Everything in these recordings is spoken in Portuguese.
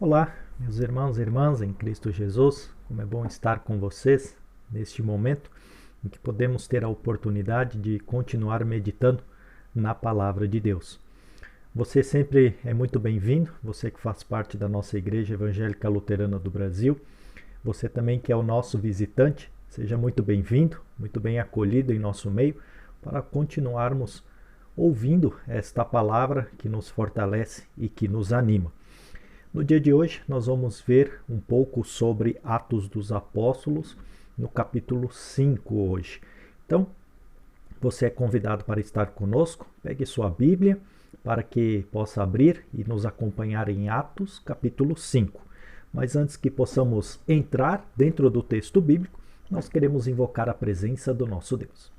Olá, meus irmãos e irmãs em Cristo Jesus, como é bom estar com vocês neste momento em que podemos ter a oportunidade de continuar meditando na Palavra de Deus. Você sempre é muito bem-vindo, você que faz parte da nossa Igreja Evangélica Luterana do Brasil, você também que é o nosso visitante, seja muito bem-vindo, muito bem acolhido em nosso meio para continuarmos ouvindo esta palavra que nos fortalece e que nos anima. No dia de hoje, nós vamos ver um pouco sobre Atos dos Apóstolos, no capítulo 5 hoje. Então, você é convidado para estar conosco, pegue sua Bíblia para que possa abrir e nos acompanhar em Atos, capítulo 5. Mas antes que possamos entrar dentro do texto bíblico, nós queremos invocar a presença do nosso Deus.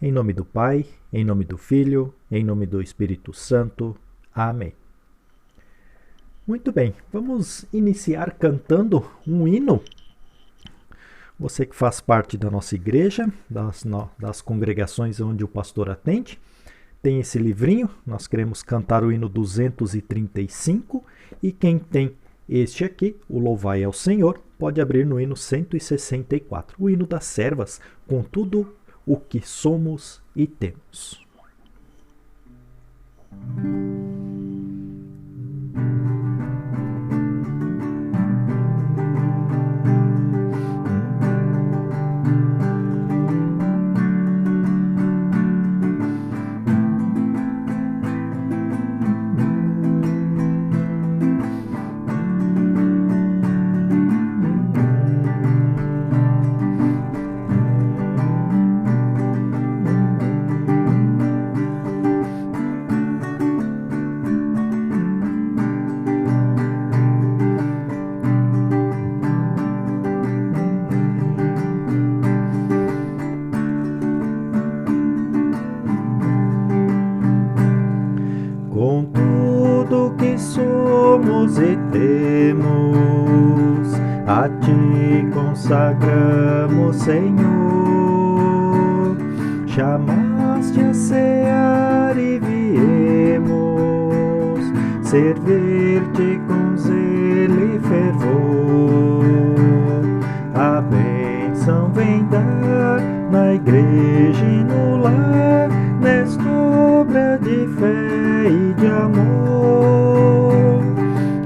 Em nome do Pai, em nome do Filho, em nome do Espírito Santo. Amém. Muito bem, vamos iniciar cantando um hino. Você que faz parte da nossa igreja, das congregações onde o pastor atende, tem esse livrinho, nós queremos cantar o hino 235, e quem tem este aqui, o Louvai ao Senhor, pode abrir no hino 164, o hino das servas, com tudo o que somos e temos. Com tudo que somos e temos, a Ti consagramos, Senhor. Chamaste a cear e viemos servir-te com zelo e fervor. A bênção vem dar na igreja e no lar, nesta obra de fé e de amor.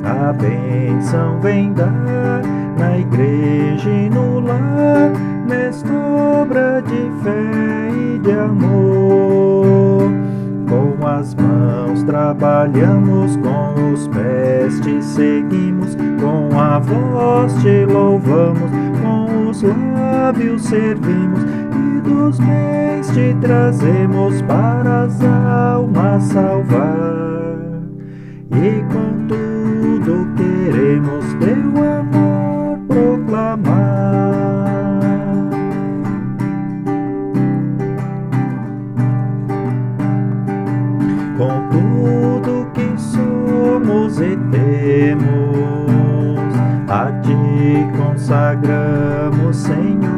A bênção vem dar na igreja e no lar, nesta obra de fé e de amor. Com as mãos trabalhamos, com os pés te seguimos, com a voz te louvamos, com os lábios servimos, e dos bens te trazemos para as almas salvar. E com tudo queremos teu amor proclamar. Com tudo que somos e temos, a Ti consagramos, Senhor.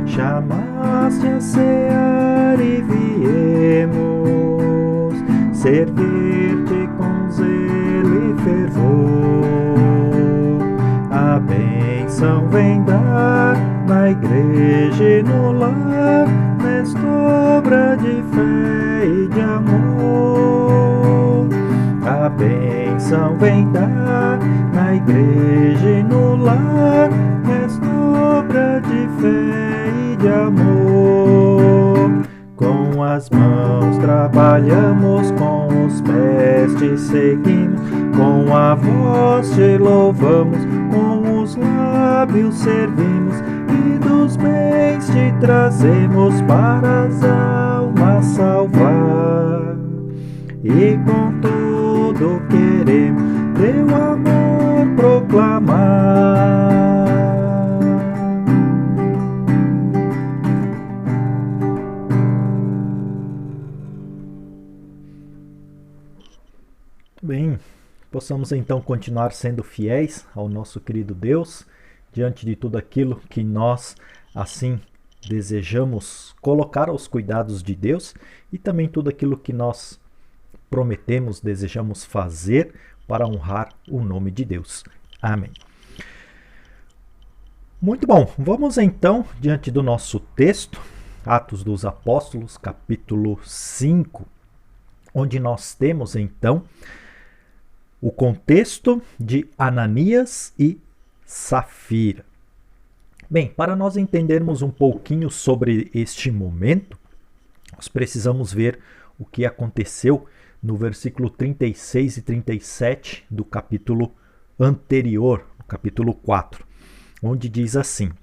Chamaste a cear e viemos servir-te com zelo e fervor. A bênção vem dar na igreja e no lar, nesta obra de fé e de amor. A bênção vem dar na igreja e no lar, nesta obra de fé e de amor. Com as mãos trabalhamos, com os pés te seguimos, com a voz te louvamos, com os lábios servimos, e dos bens te trazemos para as almas salvar. E com tudo queremos teu amor proclamar. Bem, possamos então continuar sendo fiéis ao nosso querido Deus, diante de tudo aquilo que nós assim desejamos colocar aos cuidados de Deus, e também tudo aquilo que nós prometemos, desejamos fazer para honrar o nome de Deus. Amém. Muito bom, vamos então diante do nosso texto, Atos dos Apóstolos, capítulo 5, onde nós temos então o contexto de Ananias e Safira. Bem, para nós entendermos um pouquinho sobre este momento, nós precisamos ver o que aconteceu no versículo 36 e 37 do capítulo anterior, o capítulo 4, onde diz assim: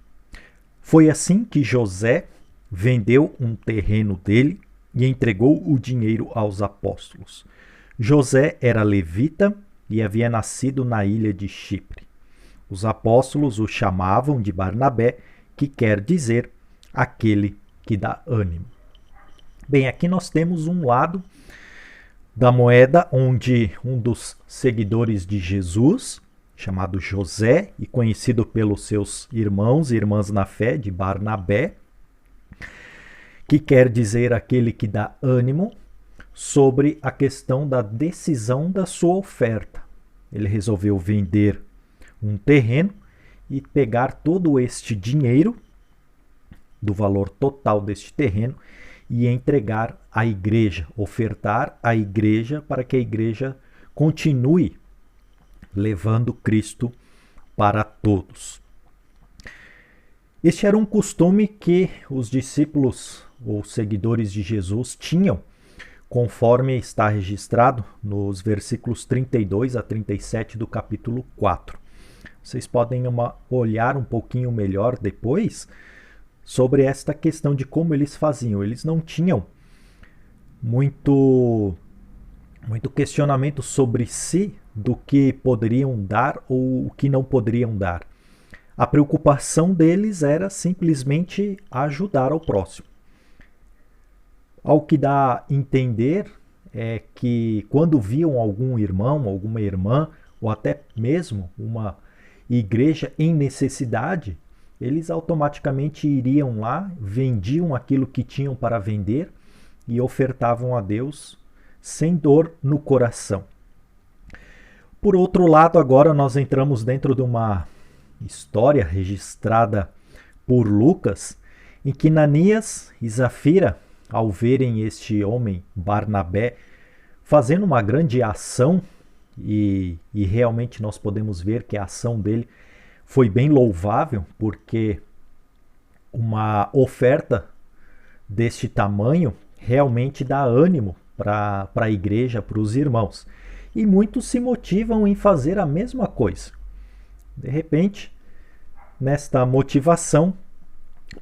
Foi assim que José vendeu um terreno dele e entregou o dinheiro aos apóstolos. José era levita e havia nascido na ilha de Chipre. Os apóstolos o chamavam de Barnabé, que quer dizer aquele que dá ânimo. Bem, aqui nós temos um lado da moeda onde um dos seguidores de Jesus, chamado José e conhecido pelos seus irmãos e irmãs na fé, de Barnabé, que quer dizer aquele que dá ânimo, sobre a questão da decisão da sua oferta. Ele resolveu vender um terreno e pegar todo este dinheiro do valor total deste terreno e entregar à igreja, ofertar à igreja para que a igreja continue levando Cristo para todos. Este era um costume que os discípulos ou seguidores de Jesus tinham, conforme está registrado nos versículos 32 a 37 do capítulo 4. Vocês podem olhar um pouquinho melhor depois sobre esta questão de como eles faziam. Eles não tinham muito questionamento sobre si do que poderiam dar ou o que não poderiam dar. A preocupação deles era simplesmente ajudar ao próximo. Ao que dá a entender é que quando viam algum irmão, alguma irmã, ou até mesmo uma igreja em necessidade, eles automaticamente iriam lá, vendiam aquilo que tinham para vender e ofertavam a Deus sem dor no coração. Por outro lado, agora nós entramos dentro de uma história registrada por Lucas, em que Ananias e Safira, ao verem este homem, Barnabé, fazendo uma grande ação, e realmente nós podemos ver que a ação dele foi bem louvável, porque uma oferta deste tamanho realmente dá ânimo para a igreja, para os irmãos. E muitos se motivam em fazer a mesma coisa. De repente, nesta motivação,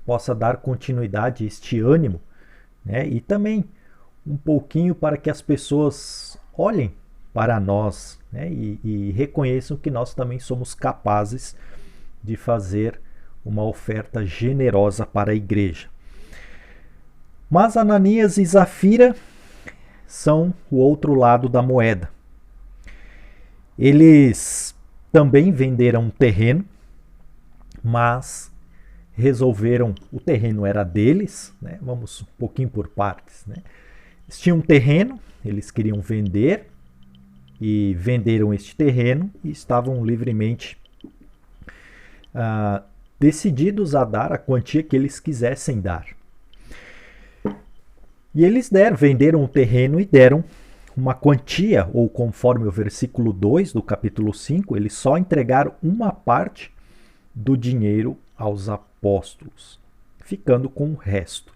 possa dar continuidade a este ânimo, né? E também um pouquinho para que as pessoas olhem para nós, né? E reconheçam que nós também somos capazes de fazer uma oferta generosa para a igreja. Mas Ananias e Safira são o outro lado da moeda. Eles também venderam um terreno, mas resolveram, o terreno era deles, né? Vamos um pouquinho por partes, né? Eles tinham um terreno, eles queriam vender e venderam este terreno e estavam livremente decididos a dar a quantia que eles quisessem dar. E eles venderam o terreno e deram uma quantia, ou conforme o versículo 2 do capítulo 5, eles só entregaram uma parte do dinheiro aos apóstolos, ficando com o resto.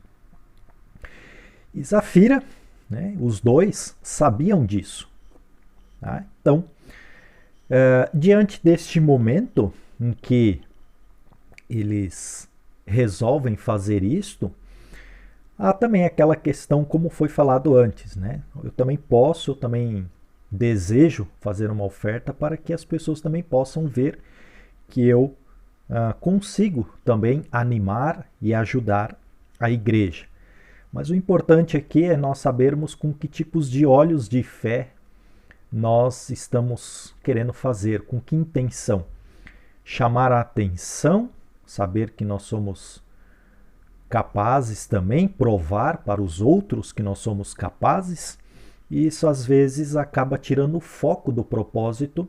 E Safira, né, os dois sabiam disso. Tá? Então, diante deste momento em que eles resolvem fazer isto, há também aquela questão, como foi falado antes, né? Eu também desejo fazer uma oferta para que as pessoas também possam ver que eu consigo também animar e ajudar a igreja. Mas o importante aqui é nós sabermos com que tipos de olhos de fé nós estamos querendo fazer, com que intenção. Chamar a atenção, saber que nós somos capazes também, provar para os outros que nós somos capazes, e isso às vezes acaba tirando o foco do propósito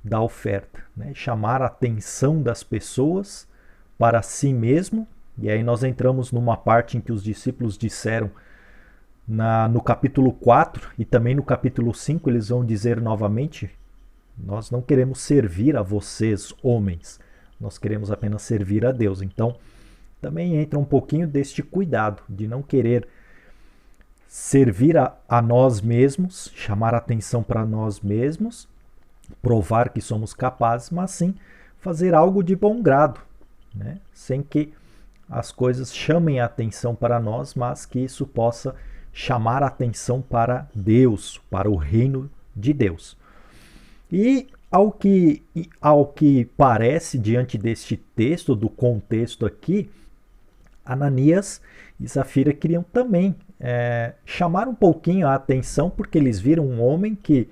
da oferta, né? Chamar a atenção das pessoas para si mesmo. E aí nós entramos numa parte em que os discípulos disseram no capítulo 4 e também no capítulo 5, eles vão dizer novamente: nós não queremos servir a vocês, homens, nós queremos apenas servir a Deus. Então também entra um pouquinho deste cuidado de não querer servir a nós mesmos, chamar atenção para nós mesmos, provar que somos capazes, mas sim fazer algo de bom grado, né? Sem que as coisas chamem a atenção para nós, mas que isso possa chamar a atenção para Deus, para o reino de Deus. E ao que parece, diante deste texto, do contexto aqui, Ananias e Safira queriam também chamar um pouquinho a atenção, porque eles viram um homem que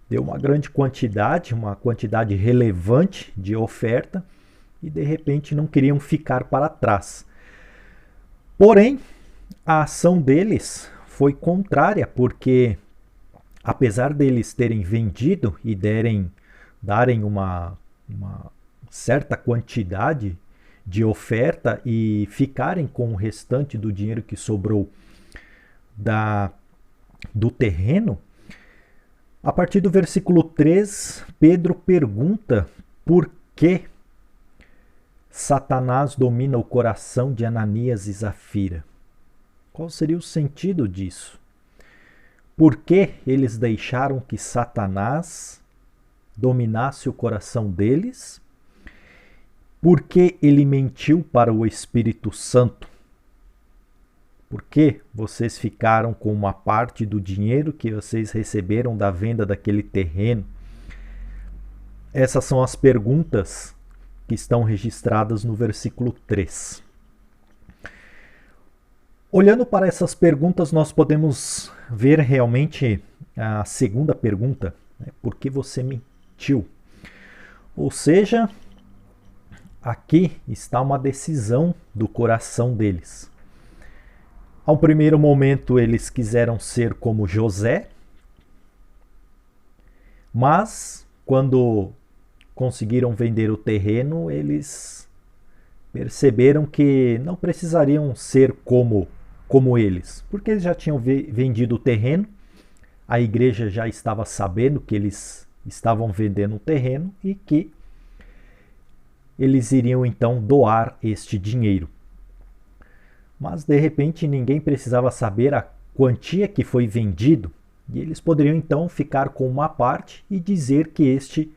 deu uma grande quantidade, uma quantidade relevante de oferta, e de repente não queriam ficar para trás. Porém, a ação deles foi contrária, porque apesar deles terem vendido e darem uma certa quantidade de oferta e ficarem com o restante do dinheiro que sobrou do terreno, a partir do versículo 3, Pedro pergunta por que Satanás domina o coração de Ananias e Safira. Qual seria o sentido disso? Por que eles deixaram que Satanás dominasse o coração deles? Por que ele mentiu para o Espírito Santo? Por que vocês ficaram com uma parte do dinheiro que vocês receberam da venda daquele terreno? Essas são as perguntas que estão registradas no versículo 3. Olhando para essas perguntas, nós podemos ver realmente a segunda pergunta, né? Por que você mentiu? Ou seja, aqui está uma decisão do coração deles. Ao primeiro momento, eles quiseram ser como José, mas quando conseguiram vender o terreno, eles perceberam que não precisariam ser como eles, porque eles já tinham vendido o terreno, a igreja já estava sabendo que eles estavam vendendo o terreno e que eles iriam então doar este dinheiro. Mas de repente ninguém precisava saber a quantia que foi vendido, e eles poderiam então ficar com uma parte e dizer que este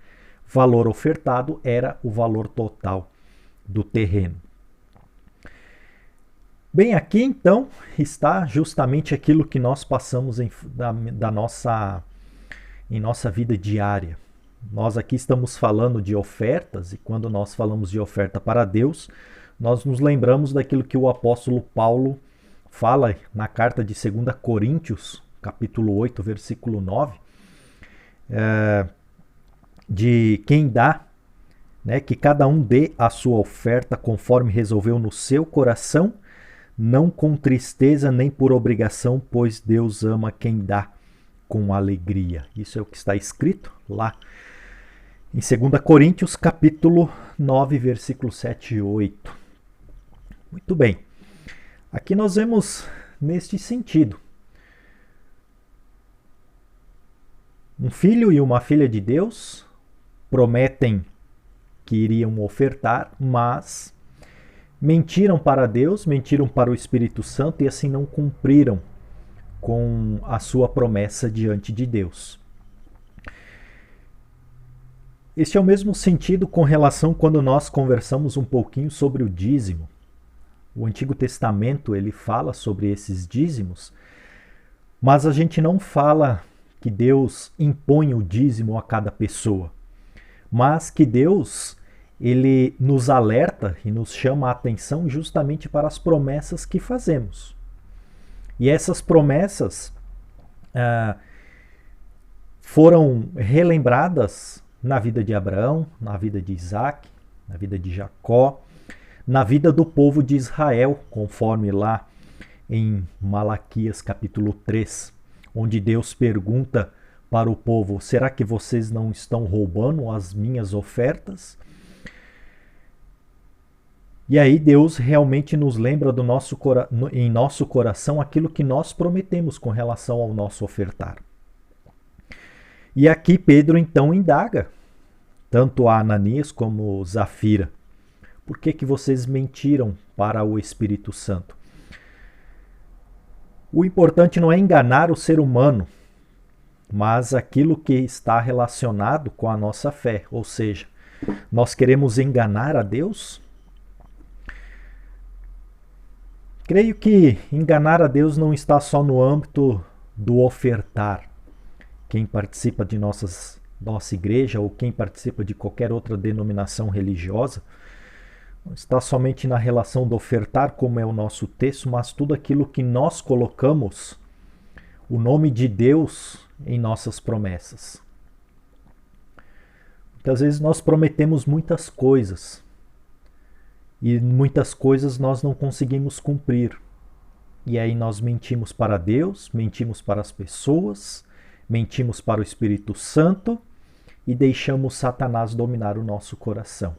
valor ofertado era o valor total do terreno. Bem, aqui então está justamente aquilo que nós passamos em nossa vida diária. Nós aqui estamos falando de ofertas, e quando nós falamos de oferta para Deus, nós nos lembramos daquilo que o apóstolo Paulo fala na carta de 2 Coríntios, capítulo 8, versículo 9, de quem dá, né, que cada um dê a sua oferta conforme resolveu no seu coração, não com tristeza nem por obrigação, pois Deus ama quem dá com alegria. Isso é o que está escrito lá em 2 Coríntios, capítulo 9, versículos 7 e 8. Muito bem. Aqui nós vemos neste sentido. Um filho e uma filha de Deus prometem que iriam ofertar, mas mentiram para Deus, mentiram para o Espírito Santo e assim não cumpriram com a sua promessa diante de Deus. Este é o mesmo sentido com relação quando nós conversamos um pouquinho sobre o dízimo. O Antigo Testamento ele fala sobre esses dízimos, mas a gente não fala que Deus impõe o dízimo a cada pessoa, mas que Deus ele nos alerta e nos chama a atenção justamente para as promessas que fazemos. E essas promessas foram relembradas na vida de Abraão, na vida de Isaac, na vida de Jacó, na vida do povo de Israel, conforme lá em Malaquias capítulo 3, onde Deus pergunta para o povo: será que vocês não estão roubando as minhas ofertas? E aí Deus realmente nos lembra em nosso coração aquilo que nós prometemos com relação ao nosso ofertar. E aqui Pedro então indaga, tanto a Ananias como Zafira: por que vocês mentiram para o Espírito Santo? O importante não é enganar o ser humano, mas aquilo que está relacionado com a nossa fé. Ou seja, nós queremos enganar a Deus? Creio que enganar a Deus não está só no âmbito do ofertar. Quem participa de nossa igreja ou quem participa de qualquer outra denominação religiosa não está somente na relação do ofertar, como é o nosso texto, mas tudo aquilo que nós colocamos o nome de Deus em nossas promessas. Muitas vezes nós prometemos muitas coisas e muitas coisas nós não conseguimos cumprir. E aí nós mentimos para Deus, mentimos para as pessoas, mentimos para o Espírito Santo e deixamos Satanás dominar o nosso coração.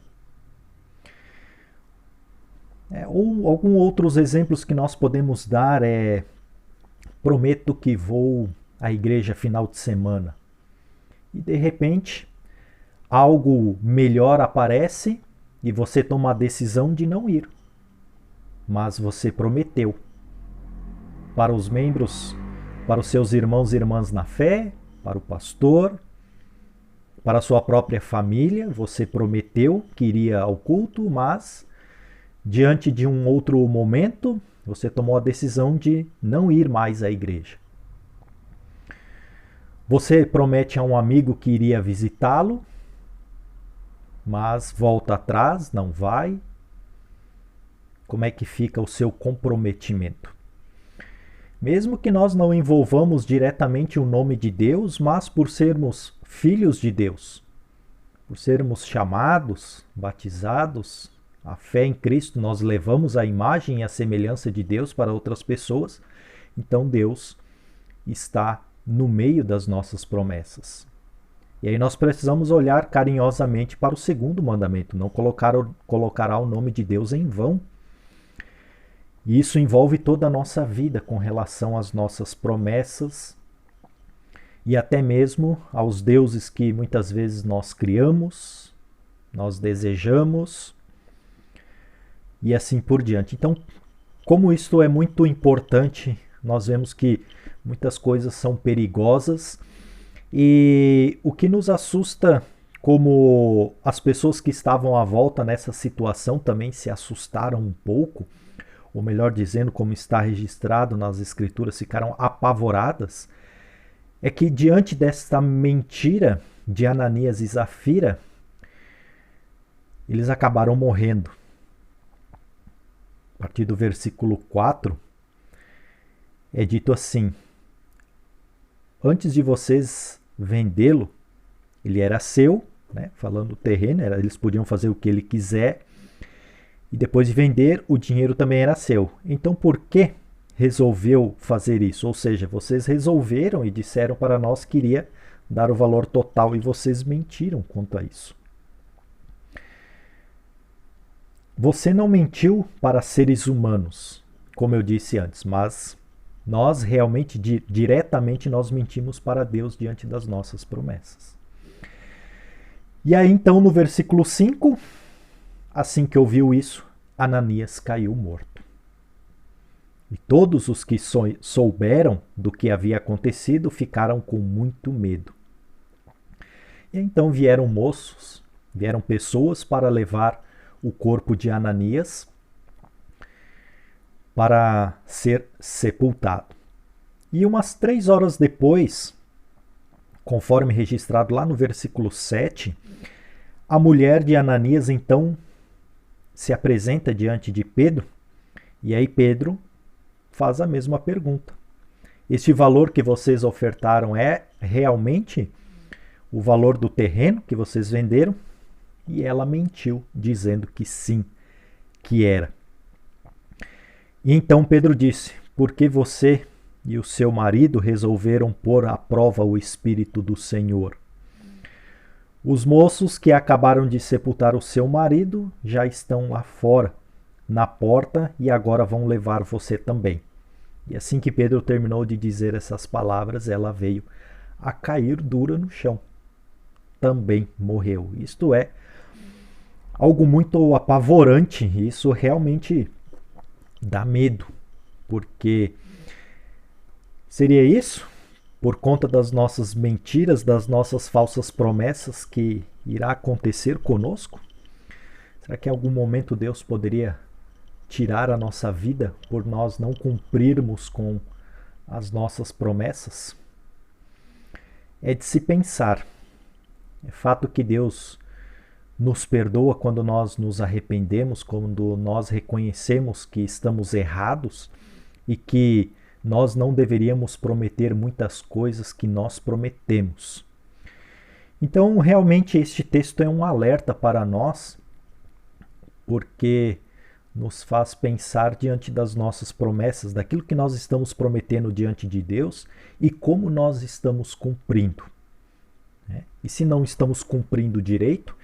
Ou alguns outros exemplos que nós podemos dar prometo que vou à igreja final de semana. E de repente, algo melhor aparece e você toma a decisão de não ir. Mas você prometeu para os membros, para os seus irmãos e irmãs na fé, para o pastor, para a sua própria família, você prometeu que iria ao culto, mas diante de um outro momento, você tomou a decisão de não ir mais à igreja. Você promete a um amigo que iria visitá-lo, mas volta atrás, não vai. Como é que fica o seu comprometimento? Mesmo que nós não envolvamos diretamente o nome de Deus, mas por sermos filhos de Deus, por sermos chamados, batizados, a fé em Cristo, nós levamos a imagem e a semelhança de Deus para outras pessoas, então Deus está no meio das nossas promessas. E aí nós precisamos olhar carinhosamente para o segundo mandamento: não colocará o nome de Deus em vão. E isso envolve toda a nossa vida com relação às nossas promessas e até mesmo aos deuses que muitas vezes nós criamos, nós desejamos e assim por diante. Então, como isto é muito importante, nós vemos que muitas coisas são perigosas e o que nos assusta, como as pessoas que estavam à volta nessa situação também se assustaram um pouco, ou melhor dizendo, como está registrado nas Escrituras, ficaram apavoradas, é que diante desta mentira de Ananias e Zafira, eles acabaram morrendo. A partir do versículo 4, é dito assim: antes de vocês vendê-lo, ele era seu, né? Falando do terreno, eles podiam fazer o que ele quiser, e depois de vender, o dinheiro também era seu. Então por que resolveu fazer isso? Ou seja, vocês resolveram e disseram para nós que iria dar o valor total e vocês mentiram quanto a isso. Você não mentiu para seres humanos, como eu disse antes, mas nós realmente, diretamente, nós mentimos para Deus diante das nossas promessas. E aí então no versículo 5, assim que ouviu isso, Ananias caiu morto. E todos os que souberam do que havia acontecido ficaram com muito medo. E então vieram moços, vieram pessoas para levar o corpo de Ananias para ser sepultado. E umas 3 horas depois, conforme registrado lá no versículo 7, a mulher de Ananias então se apresenta diante de Pedro, e aí Pedro faz a mesma pergunta: este valor que vocês ofertaram é realmente o valor do terreno que vocês venderam? E ela mentiu, dizendo que sim, que era. E então Pedro disse: por que você e o seu marido resolveram pôr à prova o Espírito do Senhor. Os moços que acabaram de sepultar o seu marido já estão lá fora, na porta, e agora vão levar você também. E assim que Pedro terminou de dizer essas palavras, ela veio a cair dura no chão. Também morreu. Isto é algo muito apavorante. Isso realmente dá medo, porque seria isso? Por conta das nossas mentiras, das nossas falsas promessas, que irá acontecer conosco? Será que em algum momento Deus poderia tirar a nossa vida por nós não cumprirmos com as nossas promessas? É de se pensar. É fato que Deus nos perdoa quando nós nos arrependemos, quando nós reconhecemos que estamos errados e que nós não deveríamos prometer muitas coisas que nós prometemos. Então, realmente, este texto é um alerta para nós, porque nos faz pensar diante das nossas promessas, daquilo que nós estamos prometendo diante de Deus e como nós estamos cumprindo. E se não estamos cumprindo direito,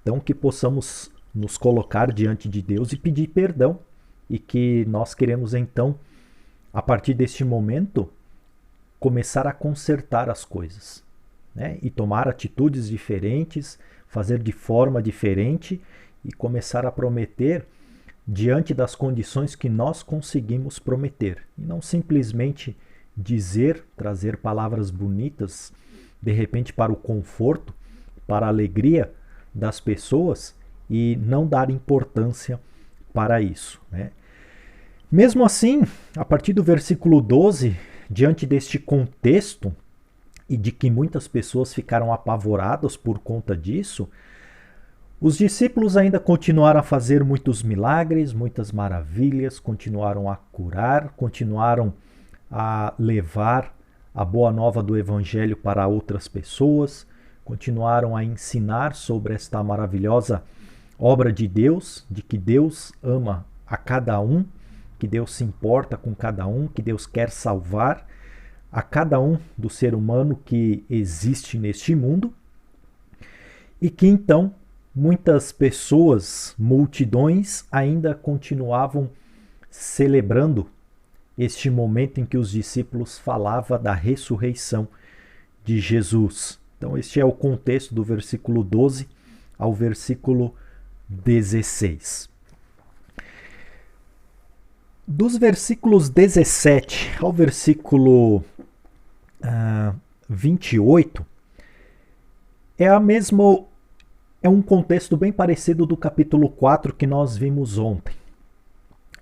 então que possamos nos colocar diante de Deus e pedir perdão, e que nós queremos então, a partir deste momento, começar a consertar as coisas, e tomar atitudes diferentes, fazer de forma diferente e começar a prometer diante das condições que nós conseguimos prometer. E não simplesmente dizer, trazer palavras bonitas, de repente para o conforto, para a alegria das pessoas, e não dar importância para isso. Mesmo assim, a partir do versículo 12, diante deste contexto, e de que muitas pessoas ficaram apavoradas por conta disso, os discípulos ainda continuaram a fazer muitos milagres, muitas maravilhas, continuaram a curar, continuaram a levar a boa nova do Evangelho para outras pessoas, continuaram a ensinar sobre esta maravilhosa obra de Deus, de que Deus ama a cada um, que Deus se importa com cada um, que Deus quer salvar a cada um do ser humano que existe neste mundo, e que então muitas pessoas, multidões, ainda continuavam celebrando este momento em que os discípulos falavam da ressurreição de Jesus. Então este é o contexto do versículo 12 ao versículo 16. Dos versículos 17 ao versículo 28, é um contexto bem parecido do capítulo 4 que nós vimos ontem,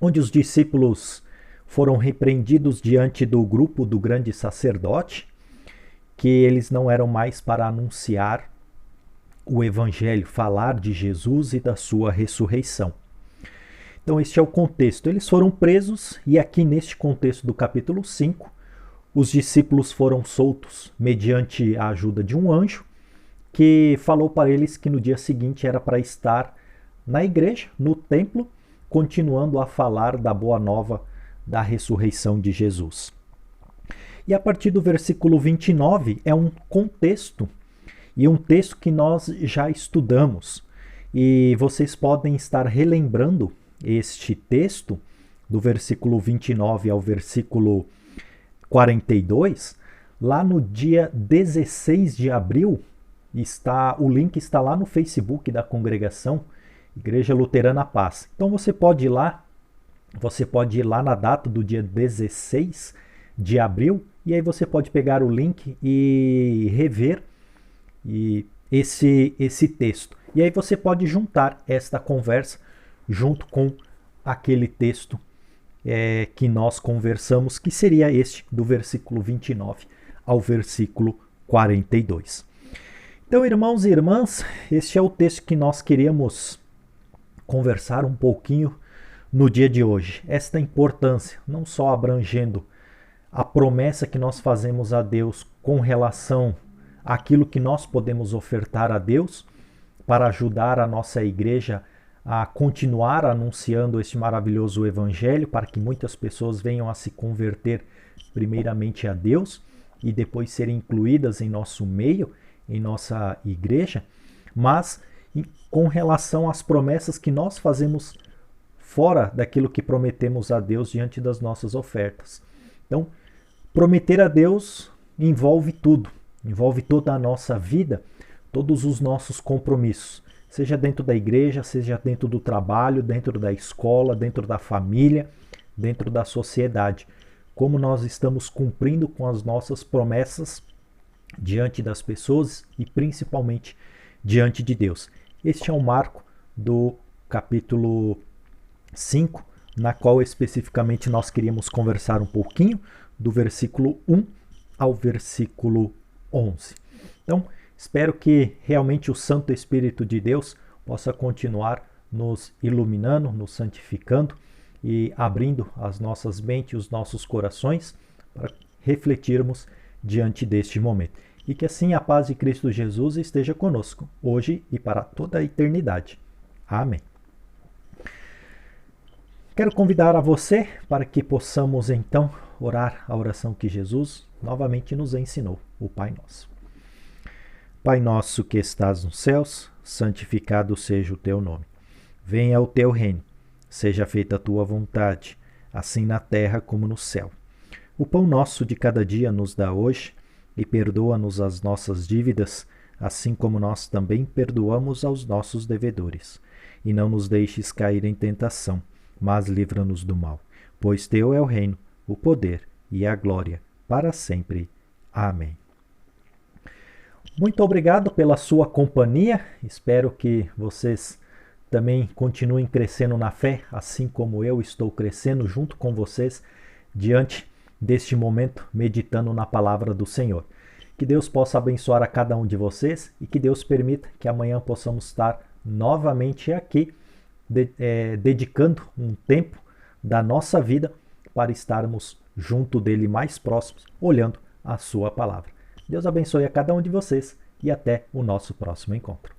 onde os discípulos foram repreendidos diante do grupo do grande sacerdote, que eles não eram mais para anunciar o Evangelho, falar de Jesus e da sua ressurreição. Então este é o contexto. Eles foram presos, e aqui neste contexto do capítulo 5, os discípulos foram soltos mediante a ajuda de um anjo, que falou para eles que no dia seguinte era para estar na igreja, no templo, continuando a falar da boa nova da ressurreição de Jesus. E a partir do versículo 29 é um contexto, e um texto que nós já estudamos. E vocês podem estar relembrando este texto, do versículo 29 ao versículo 42, lá no dia 16 de abril, o link está lá no Facebook da congregação Igreja Luterana Paz. Então você pode ir lá na data do dia 16 de abril, e aí você pode pegar o link e rever esse texto. E aí você pode juntar esta conversa junto com aquele texto que nós conversamos, que seria este do versículo 29 ao versículo 42. Então, irmãos e irmãs, este é o texto que nós queríamos conversar um pouquinho no dia de hoje. Esta importância, não só abrangendo a promessa que nós fazemos a Deus com relação àquilo que nós podemos ofertar a Deus para ajudar a nossa igreja a continuar anunciando este maravilhoso evangelho, para que muitas pessoas venham a se converter primeiramente a Deus e depois serem incluídas em nosso meio, em nossa igreja, mas com relação às promessas que nós fazemos fora daquilo que prometemos a Deus diante das nossas ofertas. Então, prometer a Deus envolve tudo, envolve toda a nossa vida, todos os nossos compromissos, seja dentro da igreja, seja dentro do trabalho, dentro da escola, dentro da família, dentro da sociedade. Como nós estamos cumprindo com as nossas promessas diante das pessoas e principalmente diante de Deus. Este é o marco do capítulo 5, na qual especificamente nós queríamos conversar um pouquinho, do versículo 1 ao versículo 11. Então, espero que realmente o Santo Espírito de Deus possa continuar nos iluminando, nos santificando e abrindo as nossas mentes, os nossos corações para refletirmos diante deste momento. E que assim a paz de Cristo Jesus esteja conosco, hoje e para toda a eternidade. Amém. Quero convidar a você para que possamos então orar a oração que Jesus novamente nos ensinou, o Pai Nosso. Pai nosso que estás nos céus, santificado seja o teu nome. Venha o teu reino, seja feita a tua vontade, assim na terra como no céu. O pão nosso de cada dia nos dá hoje, e perdoa-nos as nossas dívidas, assim como nós também perdoamos aos nossos devedores. E não nos deixes cair em tentação, mas livra-nos do mal. Pois teu é o reino, o poder e a glória, para sempre. Amém. Muito obrigado pela sua companhia. Espero que vocês também continuem crescendo na fé, assim como eu estou crescendo junto com vocês diante deste momento, meditando na palavra do Senhor. Que Deus possa abençoar a cada um de vocês e que Deus permita que amanhã possamos estar novamente aqui, dedicando um tempo da nossa vida para estarmos junto dele, mais próximos, olhando a sua palavra. Deus abençoe a cada um de vocês e até o nosso próximo encontro.